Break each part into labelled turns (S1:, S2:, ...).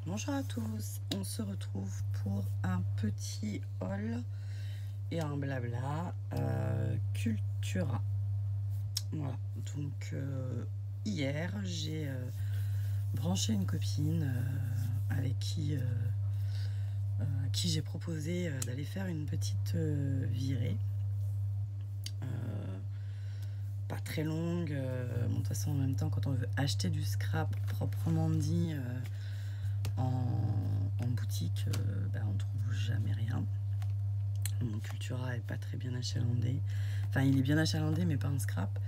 S1: Bonjour à tous, on se retrouve pour un petit haul et un blabla Cultura. Voilà, donc hier j'ai branché une copine avec qui j'ai proposé d'aller faire une petite virée. Pas très longue, bon, de toute façon en même temps quand on veut acheter du scrap proprement dit en boutique, on trouve jamais rien. Mon Cultura est pas très bien achalandé. Enfin, il est bien achalandé, mais pas en scrap.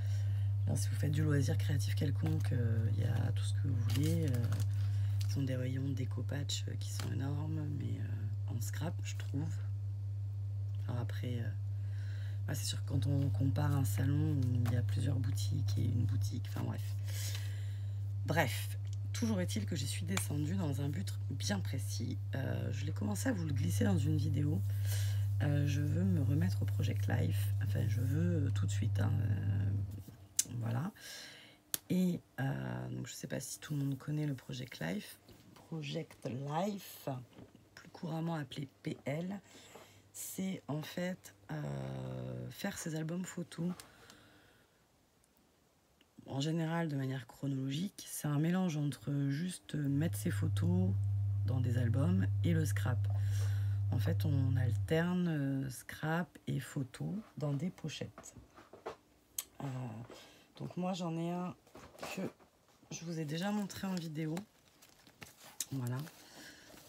S1: Alors, si vous faites du loisir créatif quelconque, il y a tout ce que vous voulez. Ce sont des rayons de déco-patch qui sont énormes, mais en scrap, je trouve. Alors après, c'est sûr que quand on compare un salon où il y a plusieurs boutiques et une boutique, enfin bref. Toujours est-il que j'y suis descendue dans un but bien précis. Je l'ai commencé à vous le glisser dans une vidéo. Je veux me remettre au Project Life. Enfin, je veux tout de suite. Voilà. Et donc, je ne sais pas si tout le monde connaît le Project Life. Project Life, plus couramment appelé PL, c'est en fait faire ses albums photos. En général, de manière chronologique, c'est un mélange entre juste mettre ses photos dans des albums et le scrap. En fait, on alterne scrap et photo dans des pochettes. Donc moi, j'en ai un que je vous ai déjà montré en vidéo. Voilà.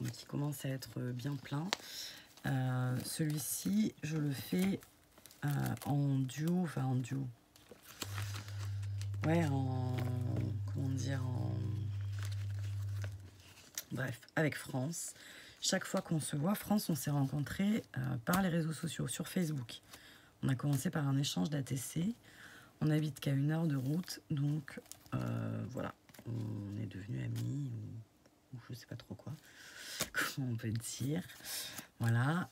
S1: Donc, qui commence à être bien plein. Celui-ci, je le fais en duo. Enfin, en duo. Ouais, comment dire, bref, avec France. Chaque fois qu'on se voit, France, on s'est rencontrés par les réseaux sociaux, sur Facebook. On a commencé par un échange d'ATC. On n'habite qu'à 1 heure de route, donc voilà, on est devenus amis, ou je sais pas trop quoi, comment on peut dire. Voilà.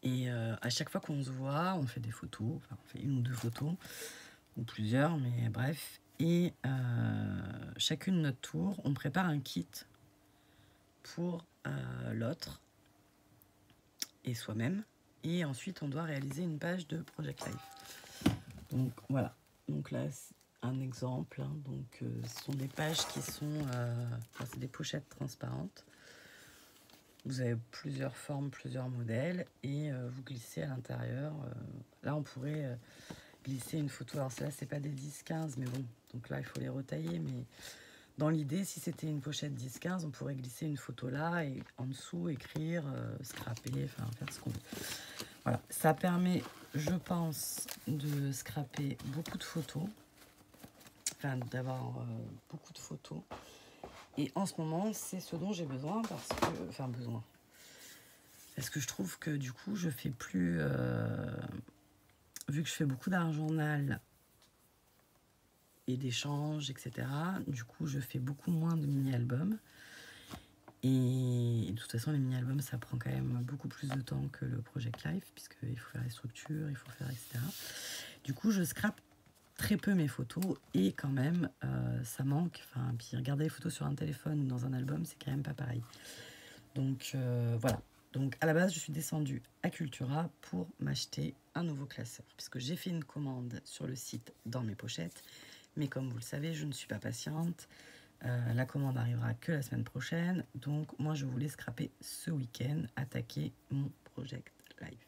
S1: Et à chaque fois qu'on se voit, on fait des photos, enfin on fait 1 ou 2 photos, ou plusieurs, mais bref. Et chacune de notre tour, on prépare un kit pour l'autre et soi-même. Et ensuite, on doit réaliser une page de Project Life. Donc voilà. Donc là, c'est un exemple. Donc ce sont des pages qui sont... c'est des pochettes transparentes. Vous avez plusieurs formes, plusieurs modèles. Et vous glissez à l'intérieur. Là, on pourrait glisser une photo. Alors là, c'est pas des 10-15, mais bon. Donc là, il faut les retailler. Mais dans l'idée, si c'était une pochette 10-15, on pourrait glisser une photo là et en dessous écrire, scraper, enfin faire ce qu'on veut. Voilà, ça permet, je pense, de scraper beaucoup de photos, enfin d'avoir beaucoup de photos. Et en ce moment, c'est ce dont j'ai besoin parce que je trouve que du coup, je fais plus, vu que je fais beaucoup d'art journal et d'échanges, etc. Du coup, je fais beaucoup moins de mini-albums. Et de toute façon, les mini-albums, ça prend quand même beaucoup plus de temps que le Project Life, puisqu'il faut faire les structures, il faut faire, etc. Du coup, je scrape très peu mes photos, et quand même, ça manque. Enfin, puis regarder les photos sur un téléphone ou dans un album, c'est quand même pas pareil. Donc, voilà. Donc, à la base, je suis descendue à Cultura pour m'acheter un nouveau classeur, puisque j'ai fait une commande sur le site dans mes pochettes. Mais comme vous le savez, je ne suis pas patiente. La commande arrivera que la semaine prochaine. Donc, moi, je voulais scraper ce week-end, attaquer mon Project Life.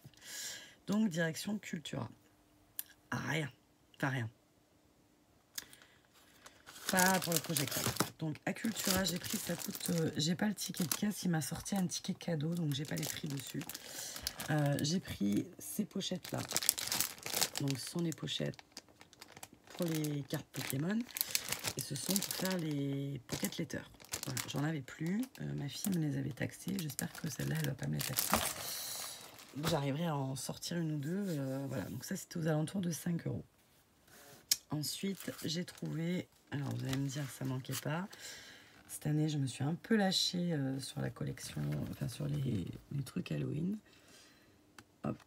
S1: Donc, direction Cultura. Rien. Enfin, rien. Pas pour le Project Life. Donc, à Cultura, j'ai pris, ça coûte... j'ai pas le ticket de caisse, il m'a sorti un ticket cadeau, donc j'ai pas les prix dessus. J'ai pris ces pochettes-là. Donc, ce sont des pochettes pour les cartes Pokémon. Et ce sont pour faire les pocket letters. Voilà, j'en avais plus. Ma fille me les avait taxés. J'espère que celle-là, elle ne va pas me les taxer. J'arriverai à en sortir 1 ou 2. Voilà, donc ça, c'était aux alentours de 5 €. Ensuite, j'ai trouvé... Alors, vous allez me dire que ça ne manquait pas. Cette année, je me suis un peu lâchée sur la collection, enfin sur les trucs Halloween. Hop.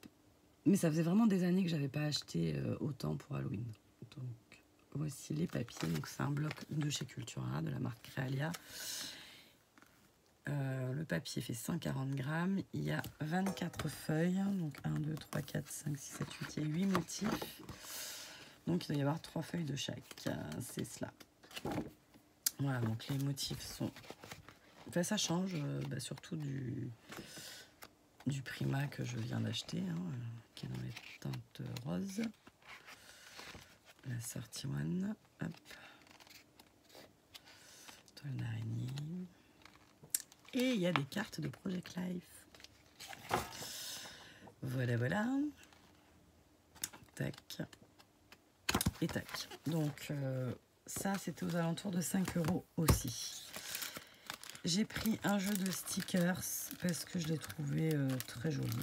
S1: Mais ça faisait vraiment des années que je n'avais pas acheté autant pour Halloween. Donc, voici les papiers. Donc c'est un bloc de chez Cultura, de la marque Créalia. Le papier fait 140 grammes. Il y a 24 feuilles. Donc 1, 2, 3, 4, 5, 6, 7, 8. Il y a 8 motifs. Donc il doit y avoir 3 feuilles de chaque. C'est cela. Voilà, donc les motifs sont... Enfin, ça change, surtout du Prima que je viens d'acheter, qui est dans les teintes roses. La 31. Hop. Toile d'araignée. Et il y a des cartes de Project Life. Voilà, voilà. Tac. Et tac. Donc, ça, c'était aux alentours de 5 € aussi. J'ai pris un jeu de stickers parce que je l'ai trouvé très joli.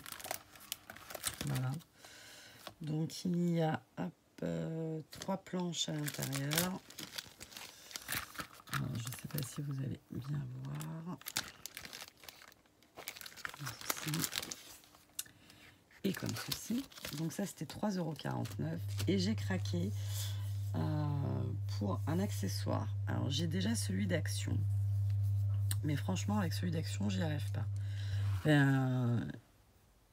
S1: Voilà. Donc, il y a 3 planches à l'intérieur. Je ne sais pas si vous allez bien voir. Ici. Et comme ceci. Donc ça, c'était 3,49 €. Et j'ai craqué pour un accessoire. Alors, j'ai déjà celui d'Action. Mais franchement, avec celui d'Action, j'y arrive pas.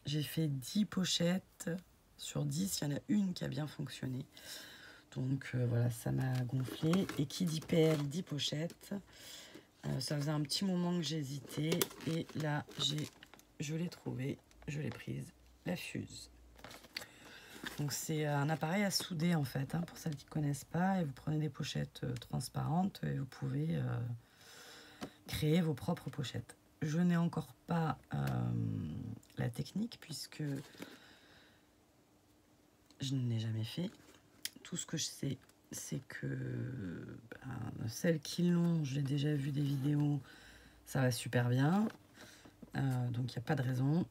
S1: J'ai fait 10 pochettes. Sur 10, il y en a une qui a bien fonctionné. Donc voilà, ça m'a gonflé. Et qui dit PL, 10 pochettes. Ça faisait un petit moment que j'hésitais. Et là, je l'ai trouvée, je l'ai prise. La Fuse. Donc c'est un appareil à souder en fait, pour celles qui ne connaissent pas. Et vous prenez des pochettes transparentes et vous pouvez créer vos propres pochettes. Je n'ai encore pas la technique puisque je ne l'ai jamais fait. Tout ce que je sais, c'est que celles qui l'ont, j'ai déjà vu des vidéos, ça va super bien. Donc il n'y a pas de raison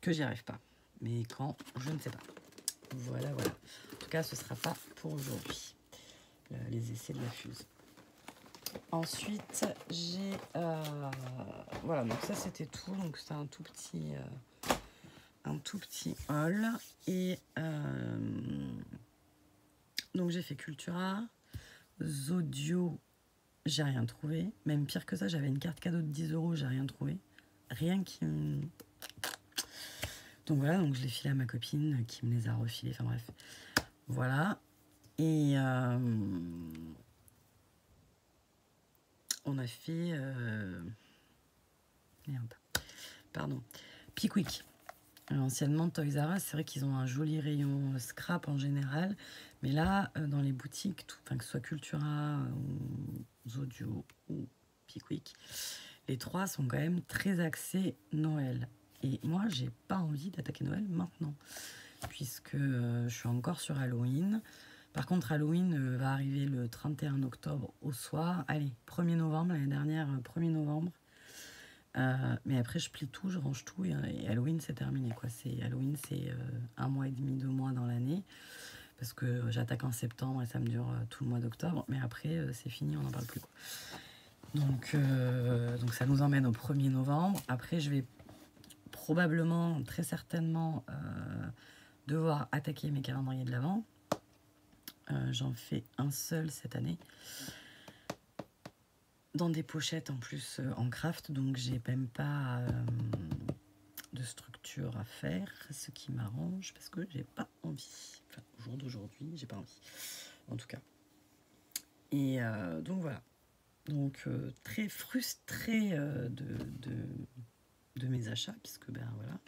S1: que j'y arrive pas. Mais quand, je ne sais pas. Voilà, voilà. En tout cas, ce ne sera pas pour aujourd'hui. Les essais de la Fuse. Ensuite, j'ai... voilà, donc ça, c'était tout. Donc, c'était un tout petit haul. Et donc, j'ai fait Cultura. Zodio, j'ai rien trouvé. Même pire que ça, j'avais une carte cadeau de 10 €, j'ai rien trouvé. Rien qui... Donc voilà, donc je l'ai filé à ma copine qui me les a refilés. Enfin bref, voilà. Et on a fait... Merde. Pardon. Pickwick. Anciennement Toys R Us, c'est vrai qu'ils ont un joli rayon scrap en général. Mais là, dans les boutiques, que ce soit Cultura, ou Zodio ou Pickwick, les trois sont quand même très axés Noël. Et moi, j'ai pas envie d'attaquer Noël maintenant, puisque je suis encore sur Halloween. Par contre, Halloween va arriver le 31 octobre au soir. Allez, 1er novembre, l'année dernière, 1er novembre. Mais après, je plie tout, je range tout, et Halloween, c'est terminé, quoi. Halloween, c'est 1 mois et demi, 2 mois dans l'année, parce que j'attaque en septembre et ça me dure tout le mois d'octobre. Mais après, c'est fini, on n'en parle plus, quoi. Donc ça nous emmène au 1er novembre. Après, je vais probablement, très certainement, devoir attaquer mes calendriers de l'Avent. J'en fais un seul cette année. Dans des pochettes en plus en craft, donc j'ai même pas de structure à faire, ce qui m'arrange parce que j'ai pas envie. Enfin, au jour d'aujourd'hui, j'ai pas envie. En tout cas. Et donc voilà. Donc très frustrée de mes achats, puisque ben voilà,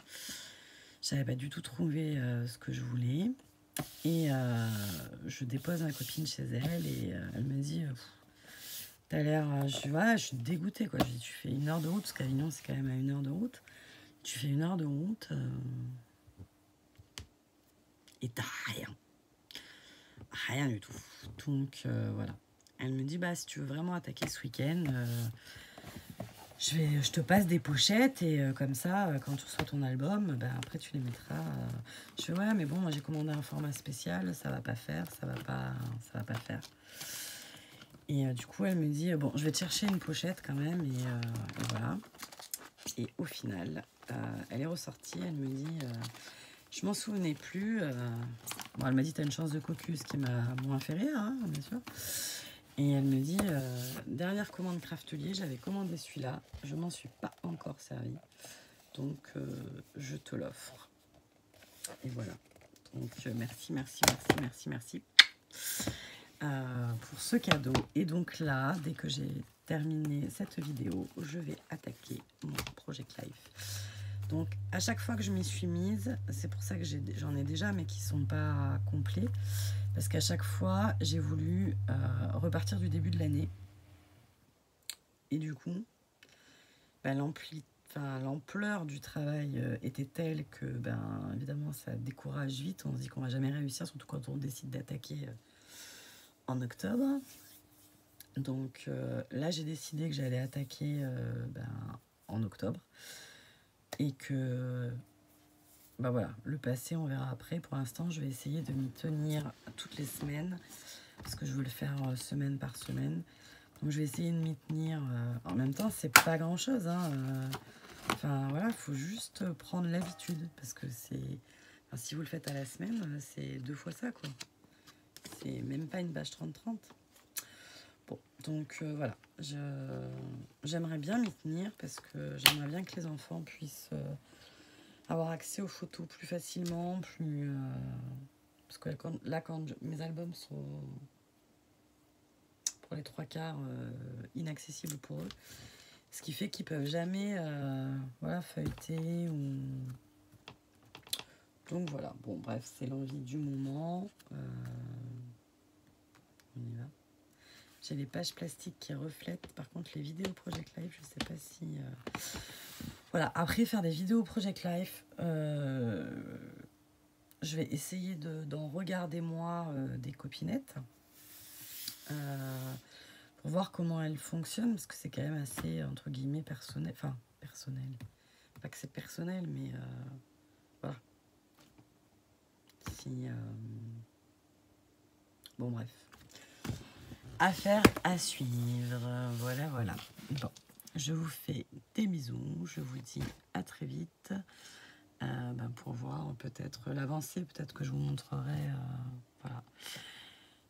S1: j'avais pas du tout trouvé ce que je voulais. Et je dépose ma copine chez elle et elle me dit t'as l'air, je suis dégoûtée, quoi. Je dis, tu fais 1 heure de route, parce qu'Avignon c'est quand même à 1 heure de route, tu fais 1 heure de route et t'as rien du tout. Donc voilà, elle me dit bah si tu veux vraiment attaquer ce week-end, je te passe des pochettes et comme ça, quand tu reçois ton album, après tu les mettras. Je fais ouais, mais bon, moi j'ai commandé un format spécial, ça va pas faire, ça va pas faire. Et du coup, elle me dit bon, je vais te chercher une pochette quand même, et voilà. Et au final, elle est ressortie, elle me dit Je m'en souvenais plus. Bon, elle m'a dit, t'as une chance de cocu, ce qui m'a moins fait rire, hein, bien sûr. Et elle me dit, dernière commande Craftelier, j'avais commandé celui-là. Je m'en suis pas encore servi. Donc, je te l'offre. Et voilà. Donc, merci, merci, merci, merci, merci pour ce cadeau. Et donc là, dès que j'ai terminé cette vidéo, je vais attaquer mon Project Life. Donc, à chaque fois que je m'y suis mise, c'est pour ça que j'en ai déjà, mais qui ne sont pas complets. Parce qu'à chaque fois, j'ai voulu repartir du début de l'année. Et du coup, ben, l'ampleur du travail était telle que, ben, évidemment, ça décourage vite. On se dit qu'on va jamais réussir, surtout quand on décide d'attaquer en octobre. Donc là, j'ai décidé que j'allais attaquer en octobre. Et que, ben voilà, le passé, on verra après. Pour l'instant, je vais essayer de m'y tenir toutes les semaines. Parce que je veux le faire semaine par semaine. Donc je vais essayer de m'y tenir. En même temps, c'est pas grand-chose, hein. Enfin voilà, il faut juste prendre l'habitude. Parce que c'est... Enfin, si vous le faites à la semaine, c'est 2 fois ça, quoi. C'est même pas une bâche 30-30. Bon, donc voilà. J'aimerais bien m'y tenir parce que j'aimerais bien que les enfants puissent avoir accès aux photos plus facilement. Parce que là, quand mes albums sont pour les 3/4 inaccessibles pour eux. Ce qui fait qu'ils peuvent jamais voilà, feuilleter ou... Donc voilà, bon bref, c'est l'envie du moment. On y va. J'ai les pages plastiques qui reflètent. Par contre, les vidéos Project Life, je sais pas si... Voilà, après faire des vidéos Project Life, je vais essayer d'en regarder moi des copinettes. Pour voir comment elle fonctionne, parce que c'est quand même assez, entre guillemets, personnel. Enfin, personnel. Pas que c'est personnel, mais voilà. Si, bon, bref. Affaire à suivre. Voilà, voilà. Bon, je vous fais des bisous. Je vous dis à très vite. Pour voir peut-être l'avancée. Peut-être que je vous montrerai. Voilà.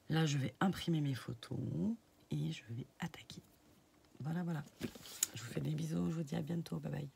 S1: Là, je vais imprimer mes photos. Et je vais attaquer. Voilà, voilà. Je vous fais des bisous. Je vous dis à bientôt. Bye bye.